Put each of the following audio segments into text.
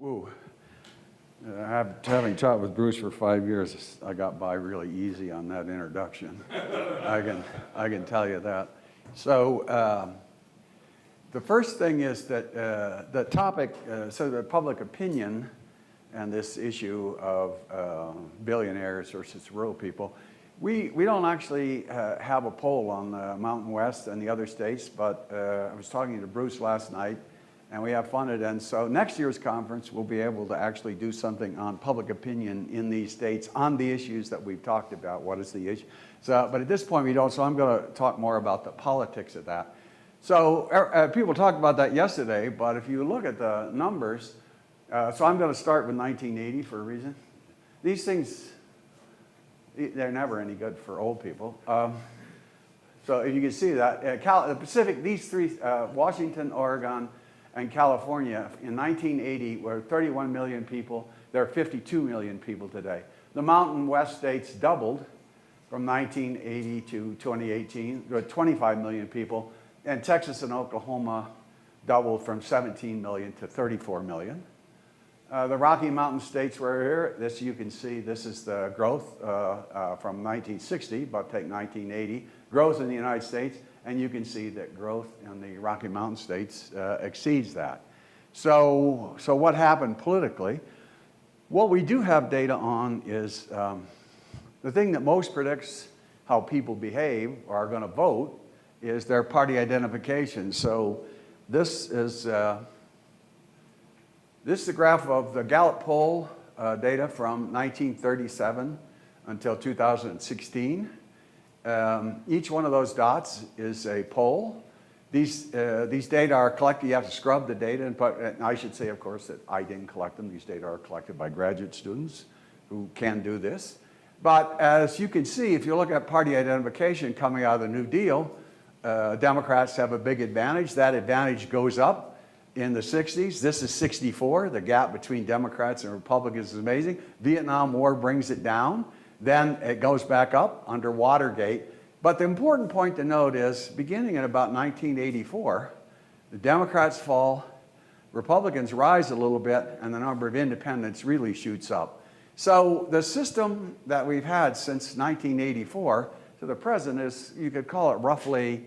Woo. Having taught with Bruce for 5 years, I got by really easy on that introduction. I can tell you that. So the first thing is that the topic, so the public opinion and this issue of billionaires versus rural people, we don't actually have a poll on the Mountain West and the other states, but I was talking to Bruce last night, and we have funded, and so next year's conference we'll be able to actually do something on public opinion in these states on the issues that we've talked about. What is the issue? So, but at this point we don't, so I'm going to talk more about the politics of that. So people talked about that yesterday, but if you look at the numbers, so I'm going to start with 1980 for a reason. These things, they're never any good for old people. So you can see that the Pacific, these three, Washington, Oregon, and California in 1980 were 31 million people. There are 52 million people today. The Mountain West states doubled from 1980 to 2018, there were 25 million people, and Texas and Oklahoma doubled from 17 million to 34 million. The Rocky Mountain states were here. This you can see, this is the growth from 1960, but take 1980. Growth in the United States, and you can see that growth in the Rocky Mountain states exceeds that. So what happened politically? What we do have data on is the thing that most predicts how people behave or are going to vote is their party identification. So this is the graph of the Gallup poll data from 1937 until 2016. Each one of those dots is a poll. These data are collected. You have to scrub the data, and I should say, of course, that I didn't collect them. These data are collected by graduate students who can do this. But as you can see, if you look at party identification coming out of the New Deal, Democrats have a big advantage. That advantage goes up in the 60s. This is 64. The gap between Democrats and Republicans is amazing. Vietnam War brings it down. Then it goes back up under Watergate. But the important point to note is, beginning in about 1984, the Democrats fall, Republicans rise a little bit, and the number of independents really shoots up. So the system that we've had since 1984 to the present is, you could call it roughly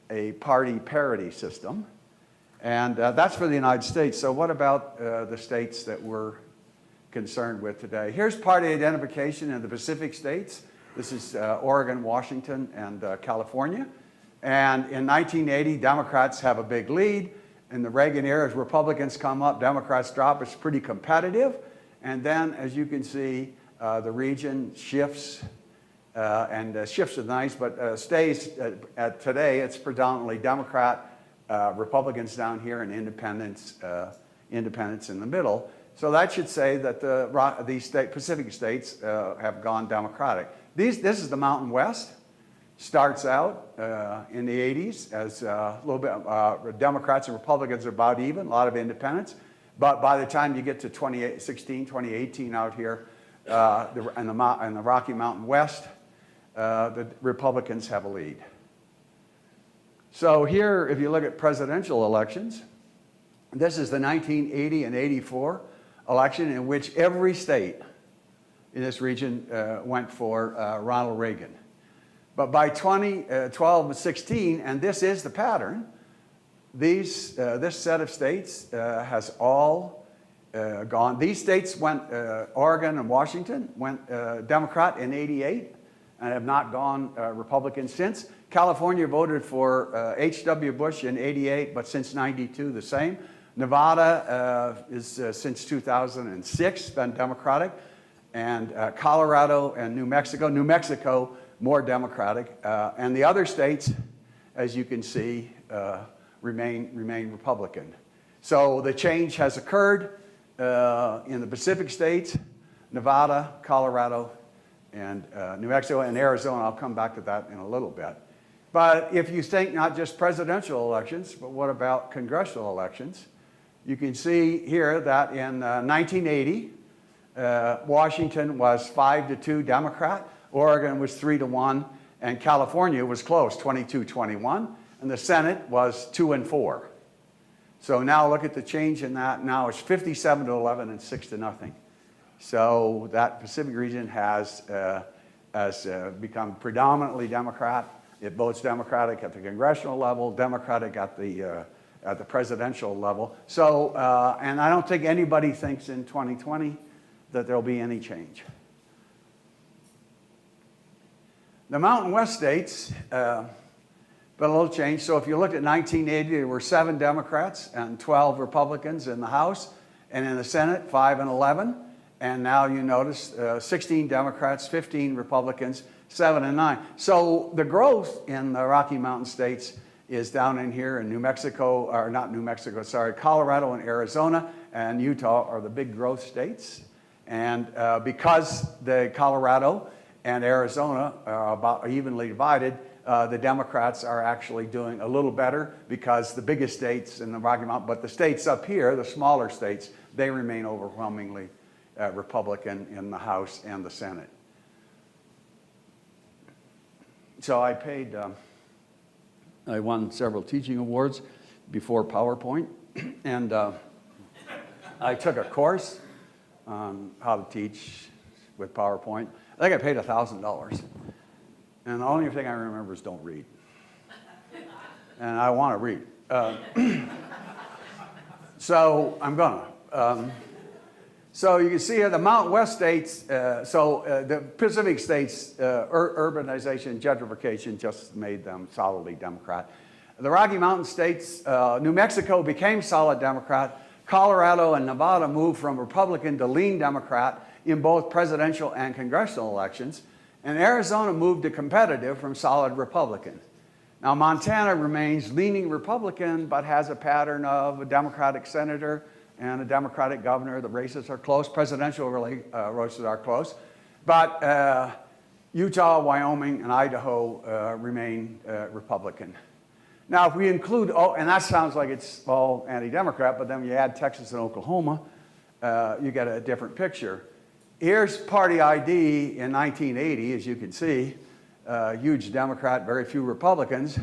a party parity system. And that's for the United States. So what about the states that we're concerned with today? Here's party identification in the Pacific states. This is Oregon, Washington, and California. And in 1980, Democrats have a big lead. In the Reagan era, as Republicans come up, Democrats drop. It's pretty competitive. And then, as you can see, the region shifts, and shifts is nice, but stays today. It's predominantly Democrat, Republicans down here, and independents in the middle. So that should say that these Pacific states have gone Democratic. This is the Mountain West. Starts out in the 80s as a little bit, Democrats and Republicans are about even, a lot of independents. But by the time you get to 2016, 2018 out here in the Rocky Mountain West, the Republicans have a lead. So here, if you look at presidential elections, this is the 1980 and 84 election in which every state in this region went for Ronald Reagan. But by 2012 and 16, and this is the pattern, this set of states has all gone. These states went, Oregon and Washington went Democrat in 88 and have not gone Republican since. California voted for H.W. Bush in 88, but since 92 the same. Nevada is since 2006 been Democratic, and Colorado and New Mexico more Democratic, and the other states, as you can see, remain Republican. So the change has occurred in the Pacific states, Nevada, Colorado, and New Mexico, and Arizona. I'll come back to that in a little bit. But if you think not just presidential elections, but what about congressional elections? You can see here that in 1980, Washington was 5-2 Democrat, Oregon was 3-1, and California was close, 22-21, and the Senate was 2-4. So now look at the change in that. Now it's 57-11 and 6-0. So that Pacific region has become predominantly Democrat. It votes Democratic at the congressional level, Democratic at the presidential level. So, and I don't think anybody thinks in 2020 that there'll be any change. The Mountain West states, but a little change. So if you look at 1980, there were 7 Democrats and 12 Republicans in the House, and in the Senate, 5 and 11. And now you notice 16 Democrats, 15 Republicans, 7 and 9. So the growth in the Rocky Mountain states is down in here in New Mexico, or not New Mexico, sorry, Colorado and Arizona and Utah are the big growth states. And because the Colorado and Arizona are about evenly divided, the Democrats are actually doing a little better because the biggest states in the Rocky Mountain, but the states up here, the smaller states, they remain overwhelmingly Republican in the House and the Senate. So I won several teaching awards before PowerPoint, and I took a course on how to teach with PowerPoint. I think I paid $1,000. And the only thing I remember is don't read. And I want to read. So I'm gonna. So you can see here the Mountain West states, the Pacific states, urbanization, gentrification just made them solidly Democrat. The Rocky Mountain states, New Mexico became solid Democrat. Colorado and Nevada moved from Republican to lean Democrat in both presidential and congressional elections. And Arizona moved to competitive from solid Republican. Now Montana remains leaning Republican, but has a pattern of a Democratic senator and a Democratic governor. The races are close. Presidential races are close. But Utah, Wyoming, and Idaho remain Republican. Now, if we include, and that sounds like it's all anti-Democrat, but then when you add Texas and Oklahoma, you get a different picture. Here's party ID in 1980, as you can see, huge Democrat, very few Republicans.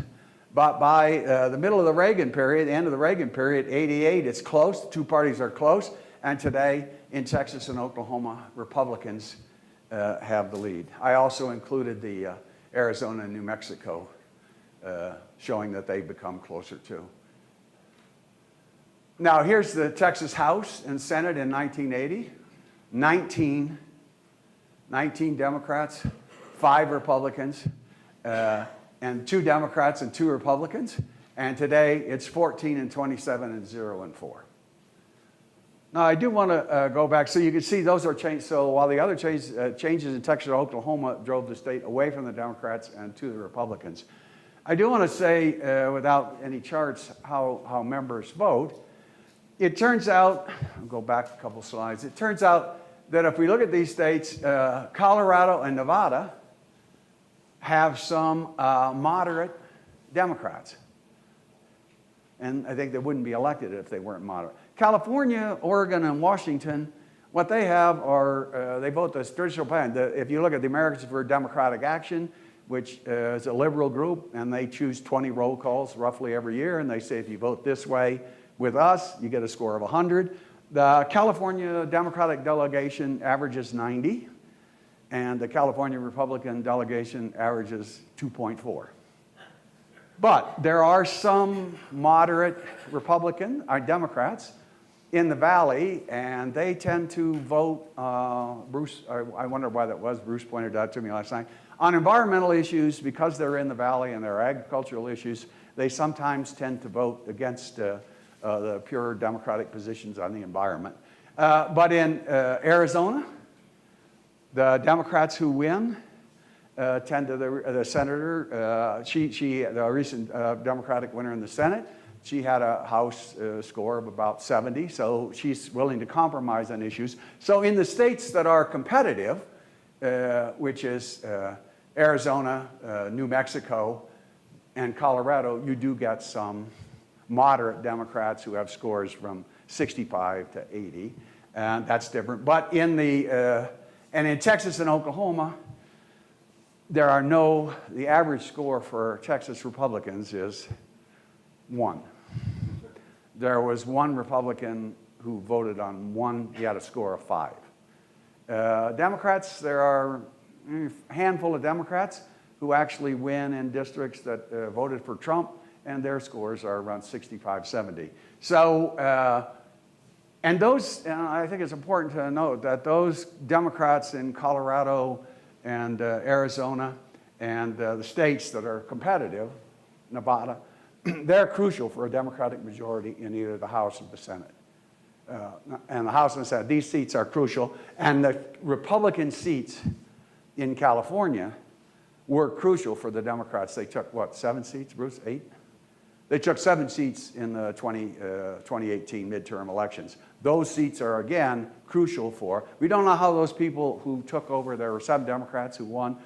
But by the middle of the Reagan period, the end of the Reagan period, 88, it's close. The two parties are close. And today, in Texas and Oklahoma, Republicans have the lead. I also included the Arizona and New Mexico, showing that they've become closer too. Now, here's the Texas House and Senate in 1980. 19 Democrats, 5 Republicans, and 2 Democrats and 2 Republicans. And today it's 14 and 27 and 0 and 4. Now I do want to go back so you can see those are changed. So while the other changes in Texas and Oklahoma drove the state away from the Democrats and to the Republicans, I do want to say without any charts how members vote. It turns out, I'll go back a couple slides, it turns out that if we look at these states, Colorado and Nevada have some moderate Democrats. And I think they wouldn't be elected if they weren't moderate. California, Oregon, and Washington, what they have are, they vote the traditional plan. If you look at the Americans for Democratic Action, which is a liberal group, and they choose 20 roll calls roughly every year, and they say if you vote this way with us, you get a score of 100. The California Democratic delegation averages 90, and the California Republican delegation averages 2.4. But there are some moderate Democrats in the Valley, and they tend to vote, Bruce, I wonder why that was, Bruce pointed out to me last night, on environmental issues. Because they're in the Valley and there are agricultural issues, they sometimes tend to vote against the pure Democratic positions on the environment. But in Arizona, the Democrats who win tend to the senator, the recent Democratic winner in the Senate, she had a House score of about 70, so she's willing to compromise on issues. So in the states that are competitive, which is Arizona, New Mexico, and Colorado, you do get some moderate Democrats who have scores from 65 to 80, and that's different. But in in Texas and Oklahoma, there are the average score for Texas Republicans is 1. there was one Republican who voted on one, he had a score of 5. Democrats, there are a handful of Democrats who actually win in districts that voted for Trump, and their scores are around 65, 70. So, and I think it's important to note that those Democrats in Colorado and Arizona and the states that are competitive, Nevada, they're crucial for a Democratic majority in either the House or the Senate. And the House and the Senate, these seats are crucial. And the Republican seats in California were crucial for the Democrats. They took, what, 7 seats, Bruce? 8? They took 7 seats in the 2018 midterm elections. Those seats are, again, crucial for, we don't know how those people who took over, there were 7 Democrats who won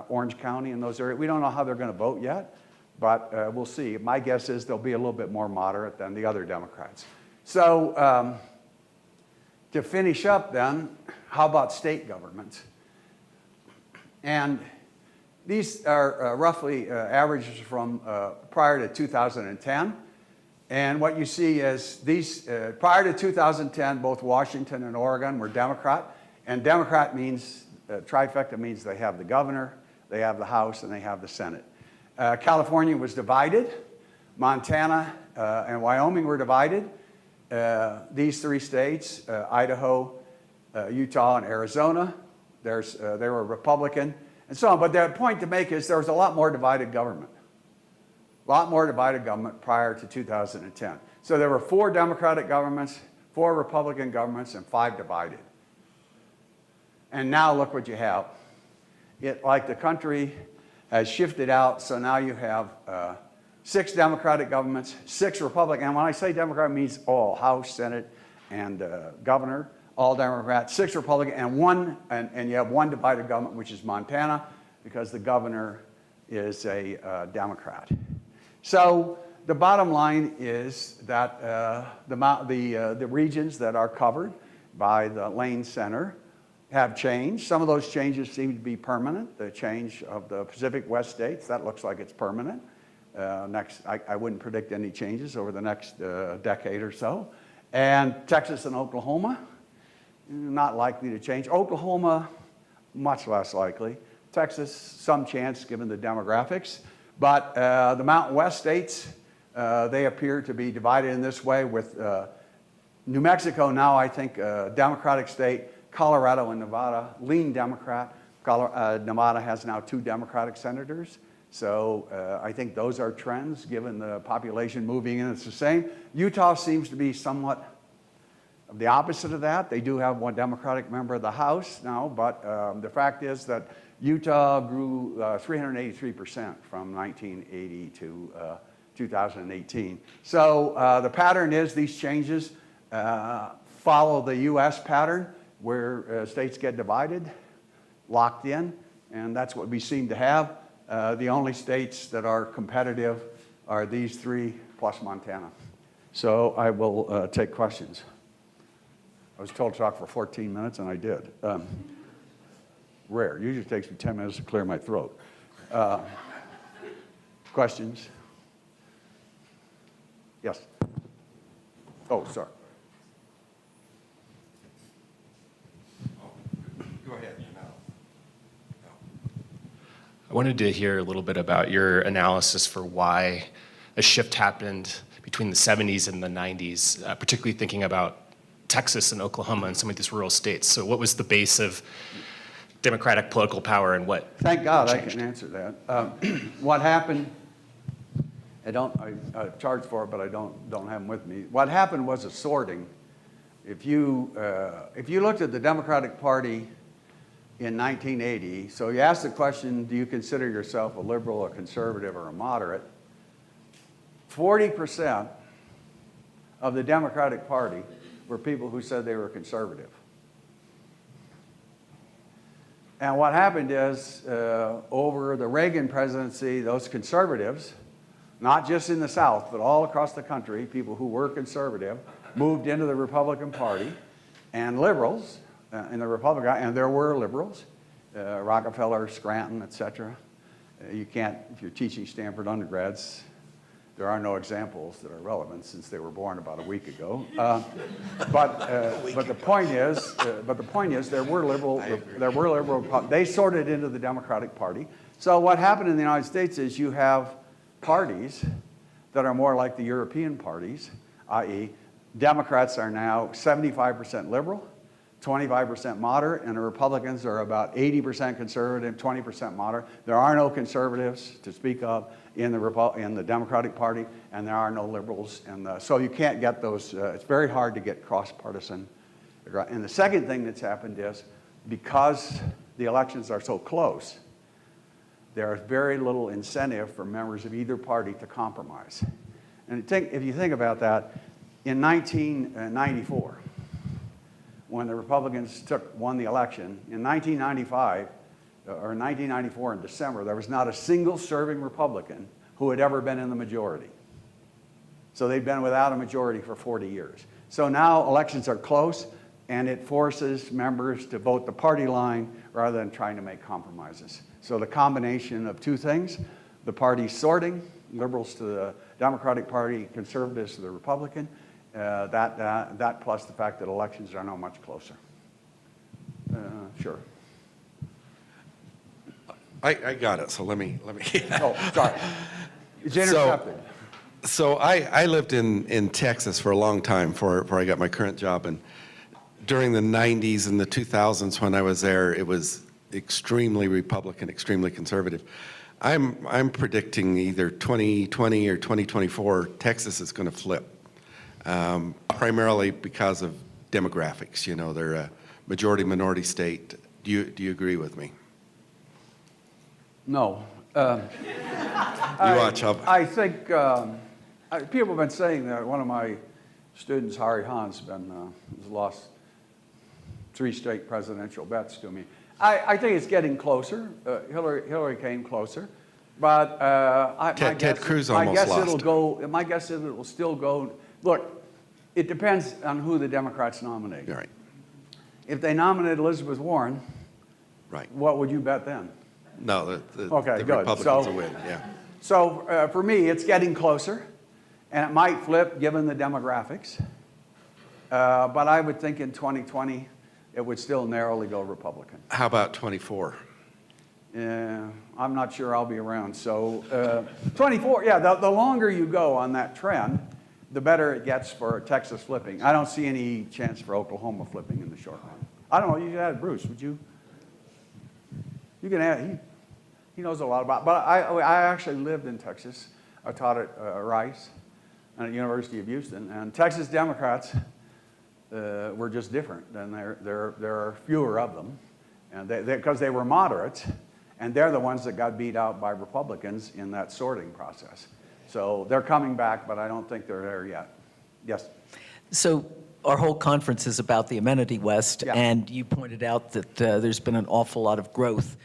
Orange County in those areas. We don't know how they're going to vote yet, but we'll see. My guess is they'll be a little bit more moderate than the other Democrats. So to finish up then, how about state governments? And these are roughly averages from prior to 2010. And what you see is these, prior to 2010, both Washington and Oregon were Democrat. And Democrat means, trifecta means they have the governor, they have the House, and they have the Senate. California was divided. Montana and Wyoming were divided. These 3 states, Idaho, Utah, and Arizona, they were Republican, and so on. But the point to make is there was a lot more divided government. A lot more divided government prior to 2010. So there were 4 Democratic governments, 4 Republican governments, and 5 divided. And now look what you have. Like the country has shifted out, so now you have 6 Democratic governments, 6 Republican, and when I say Democrat, it means all, House, Senate, and governor, all Democrat, 6 Republican, and you have 1 divided government, which is Montana, because the governor is a Democrat. So the bottom line is that the regions that are covered by the Lane Center have changed. Some of those changes seem to be permanent. The change of the Pacific West states, that looks like it's permanent. I wouldn't predict any changes over the next decade or so. And Texas and Oklahoma, not likely to change. Oklahoma, much less likely. Texas, some chance given the demographics. But the Mountain West states, they appear to be divided in this way with New Mexico now, I think, a Democratic state. Colorado and Nevada lean Democrat. Nevada has now 2 Democratic senators. So I think those are trends given the population moving in. It's the same. Utah seems to be somewhat of the opposite of that. They do have 1 Democratic member of the House now, but the fact is that Utah grew 383% from 1980 to 2018. So the pattern is these changes follow the U.S. pattern where states get divided, locked in, and that's what we seem to have. The only states that are competitive are these 3 plus Montana. So I will take questions. I was told to talk for 14 minutes, and I did. Rare. Usually it takes me 10 minutes to clear my throat. Questions? Yes. Oh, sorry. Go ahead. I wanted to hear a little bit about your analysis for why a shift happened between the 70s and the 90s, particularly thinking about Texas and Oklahoma and some of these rural states. So what was the base of Democratic political power and what Thank God changed? I can answer that. What happened, I charge for it, but I don't have them with me. What happened was a sorting. If you looked at the Democratic Party in 1980, so you asked the question, do you consider yourself a liberal, a conservative, or a moderate? 40% of the Democratic Party were people who said they were conservative. And what happened is, over the Reagan presidency, those conservatives, not just in the South, but all across the country, people who were conservative, moved into the Republican Party, and liberals in the Republican, and there were liberals, Rockefeller, Scranton, et cetera. You can't, if you're teaching Stanford undergrads, There are no examples that are relevant since they were born about a week ago. But the point is, there were liberal. They sorted into the Democratic Party. So what happened in the United States is you have parties that are more like the European parties, i.e., Democrats are now 75% liberal, 25% moderate, and the Republicans are about 80% conservative, 20% moderate. There are no conservatives to speak of in the Democratic Party, and there are no liberals. So you can't get those, it's very hard to get cross-partisan. And the second thing that's happened is, because the elections are so close, there is very little incentive for members of either party to compromise. And if you think about that, in 1994, when the Republicans won the election, in 1995, or 1994 in December, there was not a single serving Republican who had ever been in the majority. So they'd been without a majority for 40 years. So now elections are close, and it forces members to vote the party line rather than trying to make compromises. So the combination of two things, the party sorting, liberals to the Democratic Party, conservatives to the Republican, that plus the fact that elections are now much closer. Sure. I got it, so let me. Oh, sorry. It's intercepted. So I lived in Texas for a long time before I got my current job, and during the 90s and the 2000s when I was there, it was extremely Republican, extremely conservative. I'm predicting either 2020 or 2024, Texas is going to flip, primarily because of demographics. You know, they're a majority-minority state. Do you agree with me? No. I think people have been saying that. One of my students, Harry Hahn's, has lost 3 straight presidential bets to me. I think it's getting closer. Hillary came closer, but Ted Cruz almost lost. My guess is it will still go. Look, it depends on who the Democrats nominate. Right. If they nominate Elizabeth Warren, right, what would you bet then? No, the good. Republicans will win. Yeah. So for me, it's getting closer, and it might flip given the demographics. But I would think in 2020, it would still narrowly go Republican. How about 24? I'm not sure I'll be around. So 24, yeah, the longer you go on that trend, the better it gets for Texas flipping. I don't see any chance for Oklahoma flipping in the short run. I don't know, you should add Bruce, would you? You can add, he knows a lot about, but I actually lived in Texas. I taught at Rice and at University of Houston, and Texas Democrats were just different, and there are fewer of them, and because they were moderates, and they're the ones that got beat out by Republicans in that sorting process. So they're coming back, but I don't think they're there yet. Yes? So our whole conference is about the Amenity West, yeah. And you pointed out that there's been an awful lot of growth,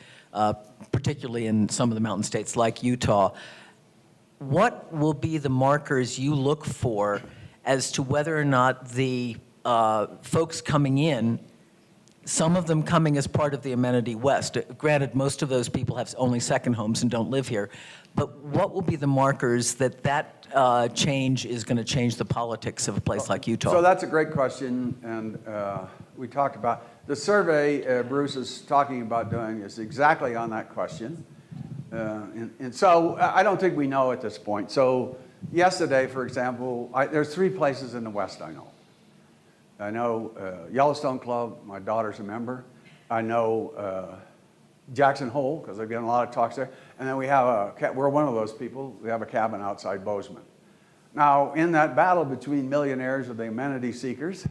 particularly in some of the mountain states like Utah. What will be the markers you look for as to whether or not the folks coming in, some of them coming as part of the Amenity West, granted most of those people have only second homes and don't live here, but what will be the markers that change is going to change the politics of a place like Utah? So that's a great question, and we talked about the survey Bruce is talking about doing is exactly on that question. And so I don't think we know at this point. So yesterday, for example, there's 3 places in the West I know. I know Yellowstone Club, my daughter's a member. I know Jackson Hole, because I've given a lot of talks there. And then we're one of those people. We have a cabin outside Bozeman. Now, in that battle between millionaires or the amenity seekers,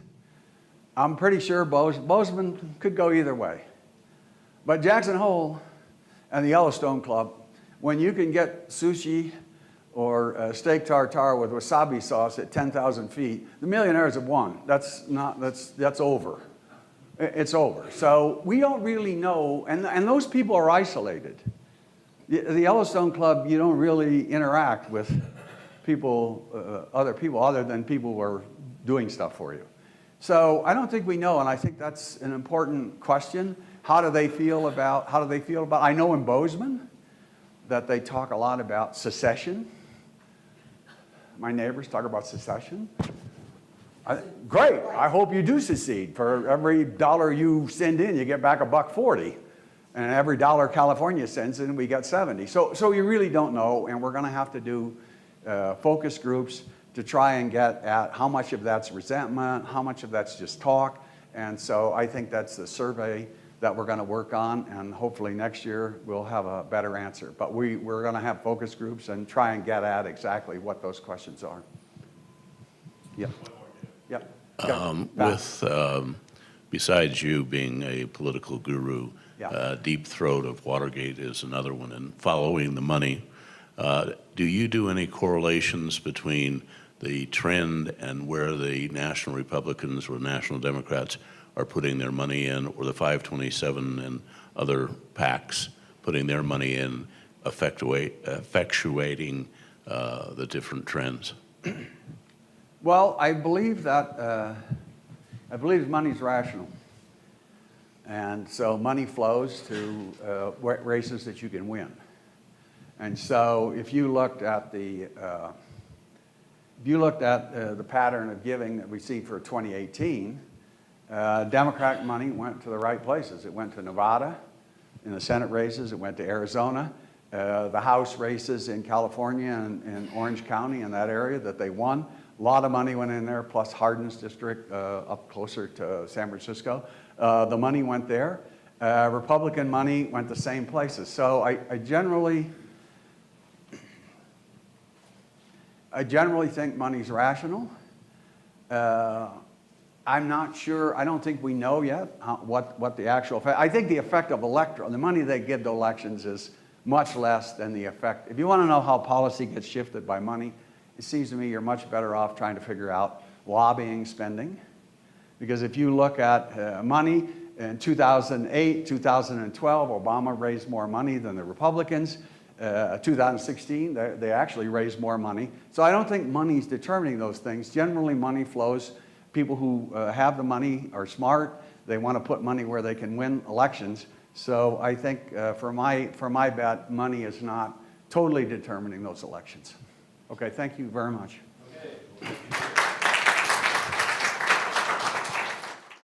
I'm pretty sure Bozeman could go either way. But Jackson Hole and the Yellowstone Club, when you can get sushi or steak tartare with wasabi sauce at 10,000 feet, the millionaires have won. That's over. It's over. So we don't really know, and those people are isolated. The Yellowstone Club, you don't really interact with people, other people, other than people who are doing stuff for you. So I don't think we know, and I think that's an important question. How do they feel about, I know in Bozeman that they talk a lot about secession. my neighbors talk about secession. Great, I hope you do secede. For every dollar you send in, you get back $1.40. And every dollar California sends in, we get 70. So you really don't know, and we're gonna have to do focus groups to try and get at how much of that's resentment, how much of that's just talk. And so I think that's the survey that we're gonna work on, and hopefully next year we'll have a better answer. But we're gonna have focus groups and try and get at exactly what those questions are. Yep. Yep. Besides you being a political guru, Yeah. Deep Throat of Watergate is another one, and following the money. Do you do any correlations between the trend and where the National Republicans or National Democrats are putting their money in, or the 527 and other PACs putting their money in, effectuating the different trends? Well, I believe that money's rational. And so money flows to races that you can win. And so if you looked at the pattern of giving that we see for 2018, Democratic money went to the right places. It went to Nevada in the Senate races. It went to Arizona. The House races in California and Orange County in that area that they won. A lot of money went in there, plus Hardin's district up closer to San Francisco. The money went there. Republican money went the same places. So I generally think money's rational. I'm not sure, I don't think we know yet what the actual effect. I think the effect of the money they give to elections is much less than the effect. If you want to know how policy gets shifted by money, it seems to me you're much better off trying to figure out lobbying spending. Because if you look at money in 2008, 2012, Obama raised more money than the Republicans. 2016, they actually raised more money. So I don't think money's determining those things. Generally, money flows. People who have the money are smart. They want to put money where they can win elections. So I think for my bet, money is not totally determining those elections. Okay, thank you very much.